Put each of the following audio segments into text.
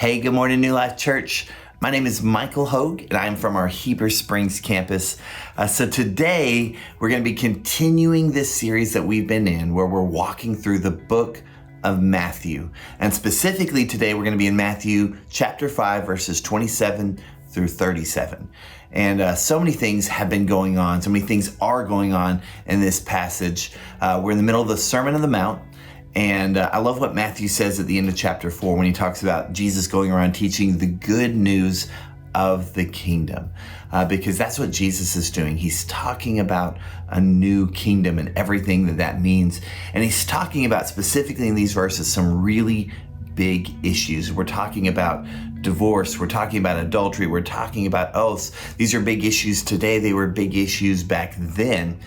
Hey, good morning, New Life Church. My name is Michael Hogue, and I'm from our Heber Springs campus. So today, we're going to be continuing this series that we've been in, where we're walking through the book of Matthew. And specifically today, we're going to be in Matthew chapter 5, verses 27 through 37. And so many things have been going on. So many things are going on in this passage. We're in the middle of the Sermon on the Mount. And I love what Matthew says at the end of chapter 4 when he talks about Jesus going around teaching the good news of the kingdom, because that's what Jesus is doing. He's talking about a new kingdom and everything that means. And he's talking about specifically in these verses some really big issues. We're talking about divorce. We're talking about adultery. We're talking about oaths. These are big issues today. They were big issues back then.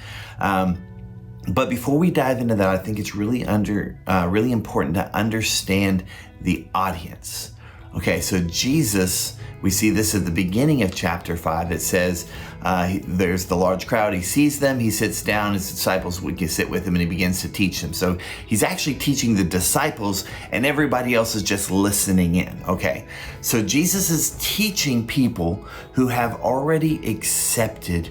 But before we dive into that, I think it's really important to understand the audience. Okay, so Jesus, we see this at the beginning of chapter 5. It says there's the large crowd. He sees them. He sits down. His disciples would sit with him, and he begins to teach them. So he's actually teaching the disciples, and everybody else is just listening in. Okay, so Jesus is teaching people who have already accepted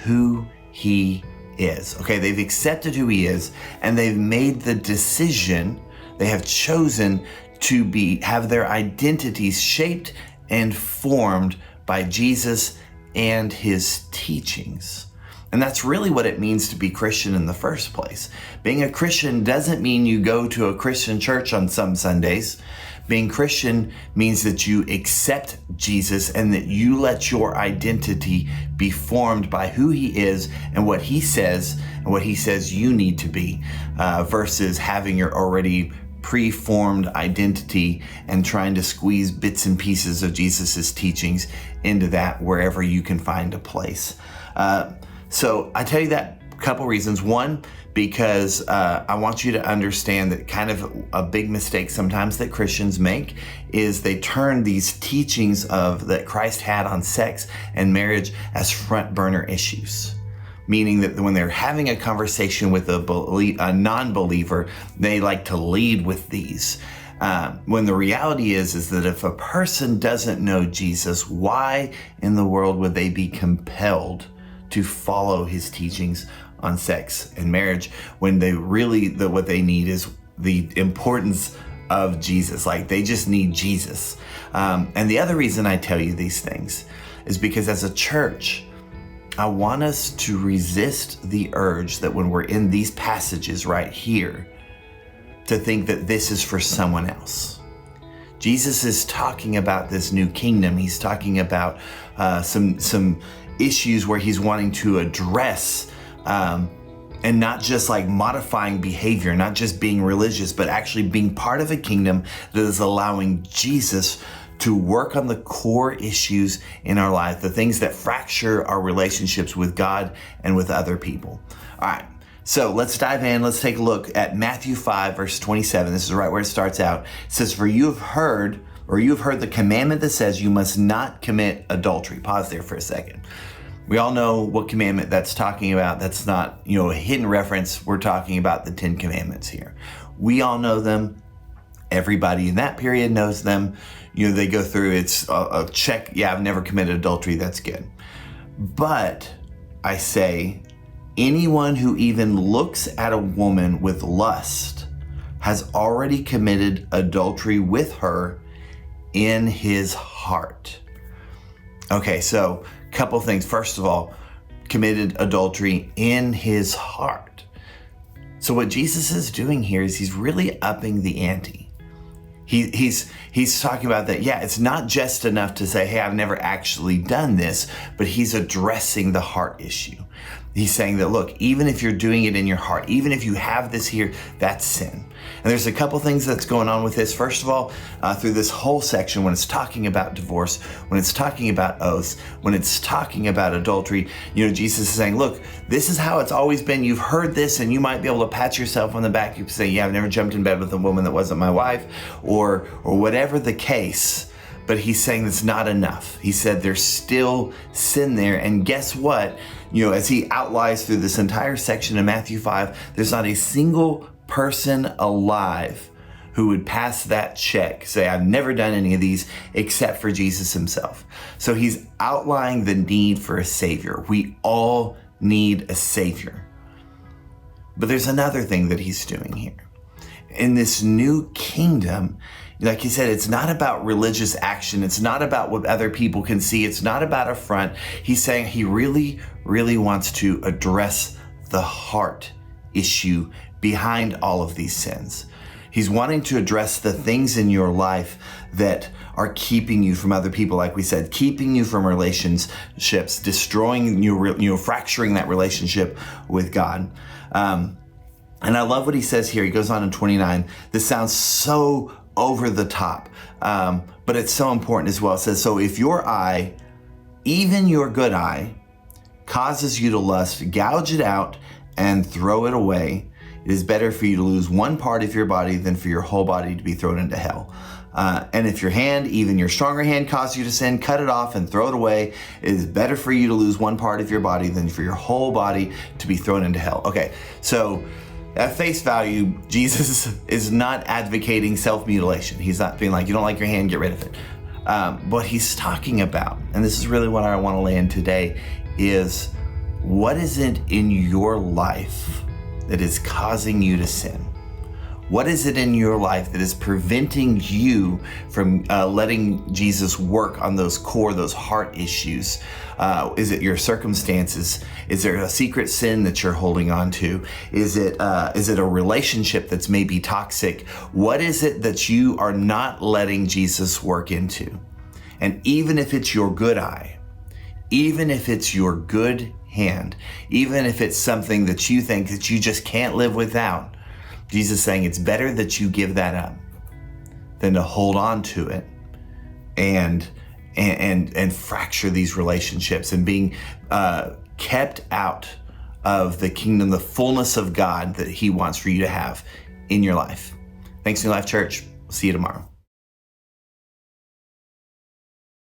who he is. Okay, they've accepted who he is, and they've made the decision, they have chosen to have their identities shaped and formed by Jesus and his teachings. And that's really what it means to be Christian in the first place. Being a Christian doesn't mean you go to a Christian church on some Sundays. Being Christian means that you accept Jesus and that you let your identity be formed by who he is and what he says you need to be, versus having your already pre-formed identity and trying to squeeze bits and pieces of Jesus's teachings into that wherever you can find a place. So I tell you that a couple reasons. One, because I want you to understand that kind of a big mistake sometimes that Christians make is they turn these teachings that Christ had on sex and marriage as front burner issues. Meaning that when they're having a conversation with a non-believer, they like to lead with these. When the reality is that if a person doesn't know Jesus, why in the world would they be compelled to follow his teachings on sex and marriage when what they need is the importance of Jesus? Like, they just need Jesus. And the other reason I tell you these things is because as a church, I want us to resist the urge that when we're in these passages right here, to think that this is for someone else. Jesus is talking about this new kingdom. He's talking about some issues where he's wanting to address and not just like modifying behavior, not just being religious, but actually being part of a kingdom that is allowing Jesus to work on the core issues in our life, the things that fracture our relationships with God and with other people. All right, so let's dive in. Let's take a look at Matthew 5, verse 27. This is right where it starts out. It says, "For you have heard the commandment that says you must not commit adultery." Pause there for a second. We all know what commandment that's talking about. That's not, a hidden reference. We're talking about the 10 commandments here. We all know them. Everybody in that period knows them. They go through, it's a check. Yeah, I've never committed adultery. That's good. But I say, anyone who even looks at a woman with lust has already committed adultery with her in his heart. Okay, so a couple things. First of all, committed adultery in his heart. So what Jesus is doing here is he's really upping the ante. He's talking about that, yeah, it's not just enough to say, hey, I've never actually done this, but he's addressing the heart issue. He's saying that, look, even if you're doing it in your heart, even if you have this here, that's sin. And there's a couple things that's going on with this. First of all, through this whole section, when it's talking about divorce, when it's talking about oaths, when it's talking about adultery, Jesus is saying, look, this is how it's always been. You've heard this, and you might be able to pat yourself on the back. You say, yeah, I've never jumped in bed with a woman that wasn't my wife, or whatever the case. But he's saying that's not enough. He said there's still sin there. And guess what? As he outlines through this entire section in Matthew 5, there's not a single person alive who would pass that check, say, I've never done any of these except for Jesus himself. So he's outlining the need for a Savior. We all need a Savior. But there's another thing that he's doing here. In this new kingdom, like he said, it's not about religious action. It's not about what other people can see. It's not about a front. He's saying he really, really wants to address the heart issue behind all of these sins. He's wanting to address the things in your life that are keeping you from other people, like we said, keeping you from relationships, destroying you, fracturing that relationship with God. And I love what he says here. He goes on in 29. This sounds so over the top, but it's so important as well. It says, so if your eye, even your good eye, causes you to lust, gouge it out and throw it away. It is better for you to lose one part of your body than for your whole body to be thrown into hell. And if your hand, even your stronger hand, causes you to sin, cut it off and throw it away. It is better for you to lose one part of your body than for your whole body to be thrown into hell. Okay, so at face value, Jesus is not advocating self-mutilation. He's not being like, you don't like your hand, get rid of it. What he's talking about, and this is really what I want to lay in today, is what is it in your life that is causing you to sin? What is it in your life that is preventing you from letting Jesus work on those heart issues? Is it your circumstances? Is there a secret sin that you're holding on to? Is it a relationship that's maybe toxic? What is it that you are not letting Jesus work into? And even if it's your good eye, even if it's your good hand, even if it's something that you think that you just can't live without, Jesus is saying it's better that you give that up than to hold on to it and fracture these relationships and being kept out of the kingdom, the fullness of God that he wants for you to have in your life. Thanks, New Life Church. See you tomorrow.